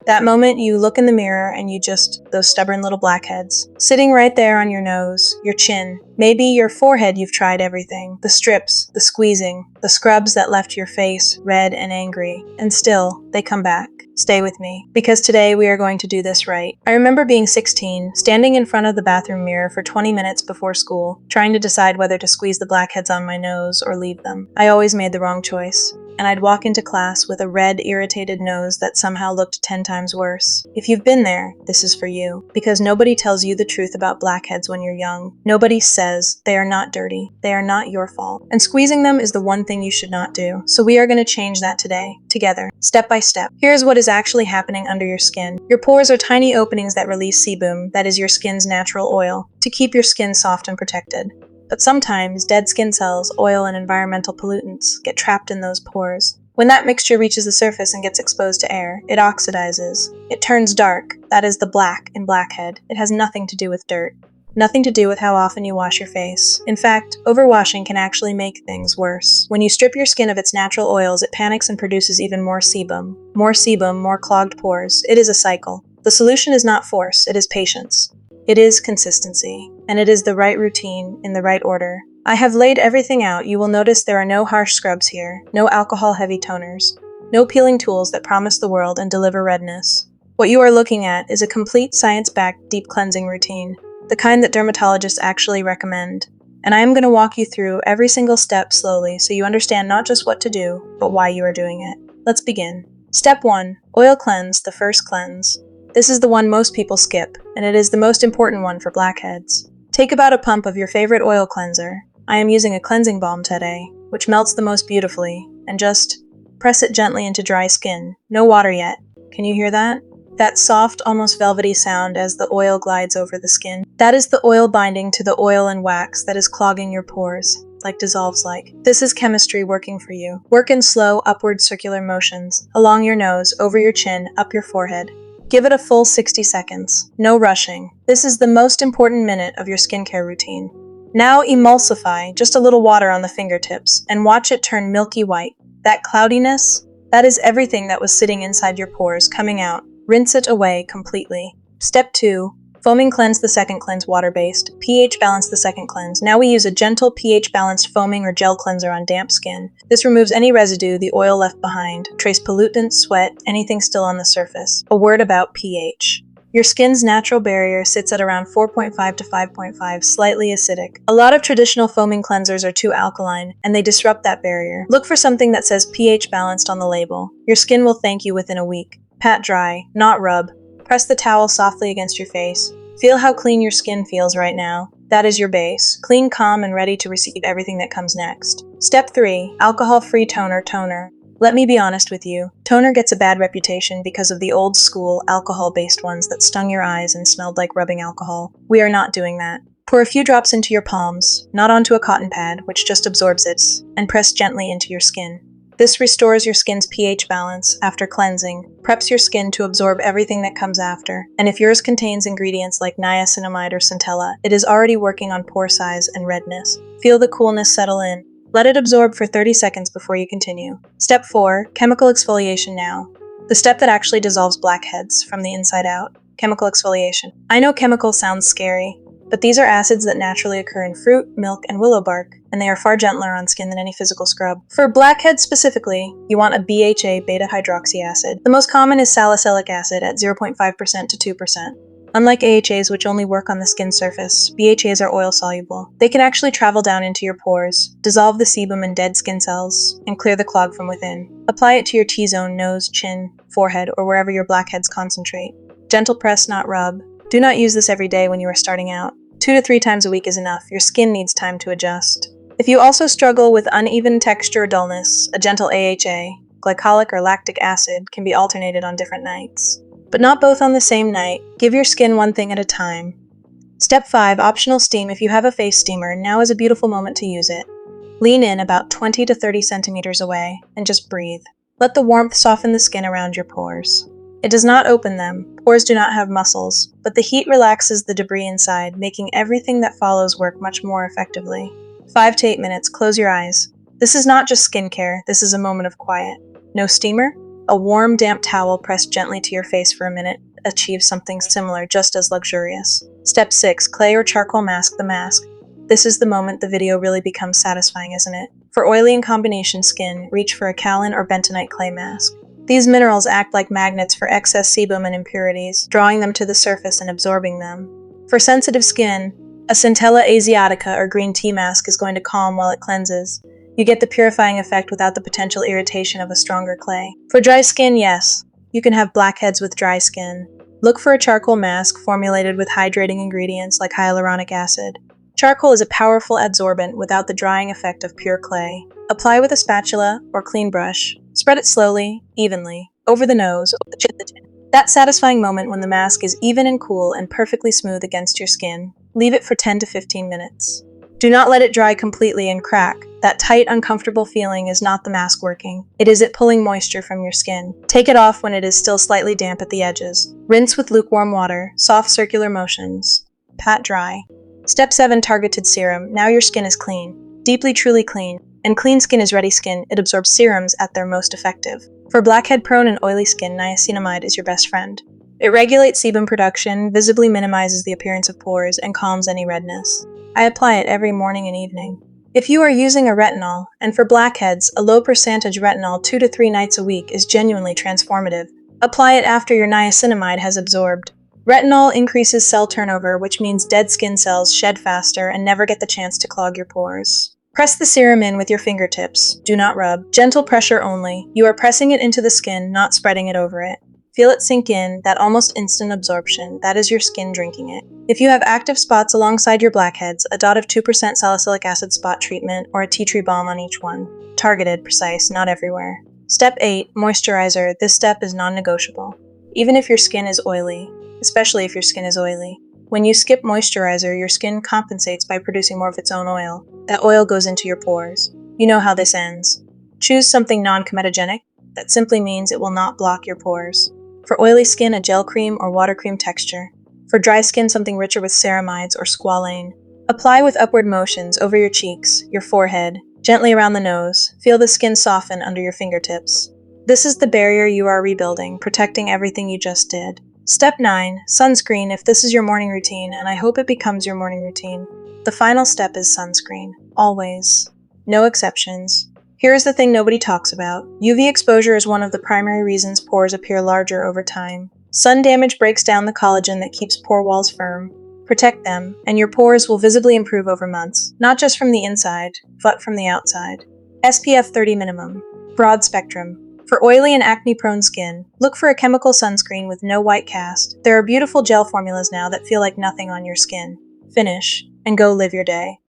That moment you look in the mirror and those stubborn little blackheads, sitting right there on your nose, your chin, maybe your forehead. You've tried everything. The strips, the squeezing, the scrubs that left your face red and angry. And still, they come back. Stay with me, because today we are going to do this right. I remember being 16, standing in front of the bathroom mirror for 20 minutes before school, trying to decide whether to squeeze the blackheads on my nose or leave them. I always made the wrong choice, and I'd walk into class with a red, irritated nose that somehow looked 10 times worse. If you've been there, this is for you, because nobody tells you the truth about blackheads when you're young. Nobody says they are not dirty. They are not your fault. And squeezing them is the one thing you should not do. So we are going to change that today, together, step by step. Here's what is actually happening under your skin. Your pores are tiny openings that release sebum, that is your skin's natural oil, to keep your skin soft and protected. But sometimes dead skin cells, oil, and environmental pollutants get trapped in those pores. When that mixture reaches the surface and gets exposed to air, it oxidizes. It turns dark. That is the black in blackhead. It has nothing to do with dirt. Nothing to do with how often you wash your face. In fact, overwashing can actually make things worse. When you strip your skin of its natural oils, it panics and produces even more sebum. More sebum, more clogged pores. It is a cycle. The solution is not force, it is patience. It is consistency. And it is the right routine, in the right order. I have laid everything out. You will notice there are no harsh scrubs here, no alcohol-heavy toners, no peeling tools that promise the world and deliver redness. What you are looking at is a complete science-backed deep cleansing routine, the kind that dermatologists actually recommend. And I am going to walk you through every single step slowly so you understand not just what to do, but why you are doing it. Let's begin. Step 1. Oil cleanse, the first cleanse. This is the one most people skip, and it is the most important one for blackheads. Take about a pump of your favorite oil cleanser. I am using a cleansing balm today, which melts the most beautifully, and just press it gently into dry skin. No water yet. Can you hear that? That soft, almost velvety sound as the oil glides over the skin. That is the oil binding to the oil and wax that is clogging your pores, dissolves like. This is chemistry working for you. Work in slow, upward circular motions, along your nose, over your chin, up your forehead. Give it a full 60 seconds. No rushing. This is the most important minute of your skincare routine. Now emulsify, just a little water on the fingertips, and watch it turn milky white. That cloudiness, that is everything that was sitting inside your pores coming out. Rinse it away completely. Step 2. Foaming cleanse, the second cleanse, water-based. pH balance, the second cleanse. Now we use a gentle pH-balanced foaming or gel cleanser on damp skin. This removes any residue, the oil left behind, trace pollutants, sweat, anything still on the surface. A word about pH. Your skin's natural barrier sits at around 4.5 to 5.5, slightly acidic. A lot of traditional foaming cleansers are too alkaline, and they disrupt that barrier. Look for something that says pH balanced on the label. Your skin will thank you within a week. Pat dry, not rub. Press the towel softly against your face. Feel how clean your skin feels right now. That is your base. Clean, calm, and ready to receive everything that comes next. Step 3. Alcohol-free toner. Let me be honest with you. Toner gets a bad reputation because of the old school, alcohol-based ones that stung your eyes and smelled like rubbing alcohol. We are not doing that. Pour a few drops into your palms, not onto a cotton pad, which just absorbs it, and press gently into your skin. This restores your skin's pH balance after cleansing, preps your skin to absorb everything that comes after, and if yours contains ingredients like niacinamide or centella, it is already working on pore size and redness. Feel the coolness settle in. Let it absorb for 30 seconds before you continue. Step 4. Chemical exfoliation now. The step that actually dissolves blackheads from the inside out. Chemical exfoliation. I know chemical sounds scary, but these are acids that naturally occur in fruit, milk, and willow bark, and they are far gentler on skin than any physical scrub. For blackheads specifically, you want a BHA beta-hydroxy acid. The most common is salicylic acid at 0.5% to 2%. Unlike AHAs, which only work on the skin surface, BHAs are oil-soluble. They can actually travel down into your pores, dissolve the sebum and dead skin cells, and clear the clog from within. Apply it to your T-zone, nose, chin, forehead, or wherever your blackheads concentrate. Gentle press, not rub. Do not use this every day when you are starting out. 2 to 3 times a week is enough. Your skin needs time to adjust. If you also struggle with uneven texture or dullness, a gentle AHA, glycolic or lactic acid, can be alternated on different nights. But not both on the same night. Give your skin one thing at a time. Step 5. Optional steam. If you have a face steamer, now is a beautiful moment to use it. Lean in about 20 to 30 centimeters away and just breathe. Let the warmth soften the skin around your pores. It does not open them. Pores do not have muscles, but the heat relaxes the debris inside, making everything that follows work much more effectively. 5 to 8 minutes. Close your eyes. This is not just skincare. This is a moment of quiet. No steamer? A warm, damp towel pressed gently to your face for a minute achieves something similar, just as luxurious. Step 6. Clay or charcoal mask the mask. This is the moment the video really becomes satisfying, isn't it? For oily and combination skin, reach for a kaolin or bentonite clay mask. These minerals act like magnets for excess sebum and impurities, drawing them to the surface and absorbing them. For sensitive skin, a Centella asiatica or green tea mask is going to calm while it cleanses. You get the purifying effect without the potential irritation of a stronger clay. For dry skin, yes, you can have blackheads with dry skin. Look for a charcoal mask formulated with hydrating ingredients like hyaluronic acid. Charcoal is a powerful adsorbent without the drying effect of pure clay. Apply with a spatula or clean brush. Spread it slowly, evenly, over the nose, over the chin. That satisfying moment when the mask is even and cool and perfectly smooth against your skin. Leave it for 10 to 15 minutes. Do not let it dry completely and crack. That tight, uncomfortable feeling is not the mask working. It is it pulling moisture from your skin. Take it off when it is still slightly damp at the edges. Rinse with lukewarm water, soft circular motions. Pat dry. Step 7. Targeted serum. Now your skin is clean. Deeply, truly clean. And clean skin is ready skin. It absorbs serums at their most effective. For blackhead-prone and oily skin, niacinamide is your best friend. It regulates sebum production, visibly minimizes the appearance of pores, and calms any redness. I apply it every morning and evening. If you are using a retinol, and for blackheads, a low percentage retinol 2 to 3 nights a week is genuinely transformative. Apply it after your niacinamide has absorbed. Retinol increases cell turnover, which means dead skin cells shed faster and never get the chance to clog your pores. Press the serum in with your fingertips. Do not rub. Gentle pressure only. You are pressing it into the skin, not spreading it over it. Feel it sink in, that almost instant absorption. That is your skin drinking it. If you have active spots alongside your blackheads, a dot of 2% salicylic acid spot treatment or a tea tree balm on each one. Targeted, precise, not everywhere. Step 8. Moisturizer. This step is non-negotiable. Even if your skin is oily, especially if your skin is oily. When you skip moisturizer, your skin compensates by producing more of its own oil. That oil goes into your pores. You know how this ends. Choose something non-comedogenic. That simply means it will not block your pores. For oily skin, a gel cream or water cream texture. For dry skin, something richer with ceramides or squalane. Apply with upward motions over your cheeks, your forehead, gently around the nose. Feel the skin soften under your fingertips. This is the barrier you are rebuilding, protecting everything you just did. Step 9. Sunscreen if this is your morning routine, and I hope it becomes your morning routine. The final step is sunscreen. Always. No exceptions. Here is the thing nobody talks about. UV exposure is one of the primary reasons pores appear larger over time. Sun damage breaks down the collagen that keeps pore walls firm. Protect them, and your pores will visibly improve over months, not just from the inside, but from the outside. SPF 30 minimum. Broad spectrum. For oily and acne-prone skin, look for a chemical sunscreen with no white cast. There are beautiful gel formulas now that feel like nothing on your skin. Finish, and go live your day.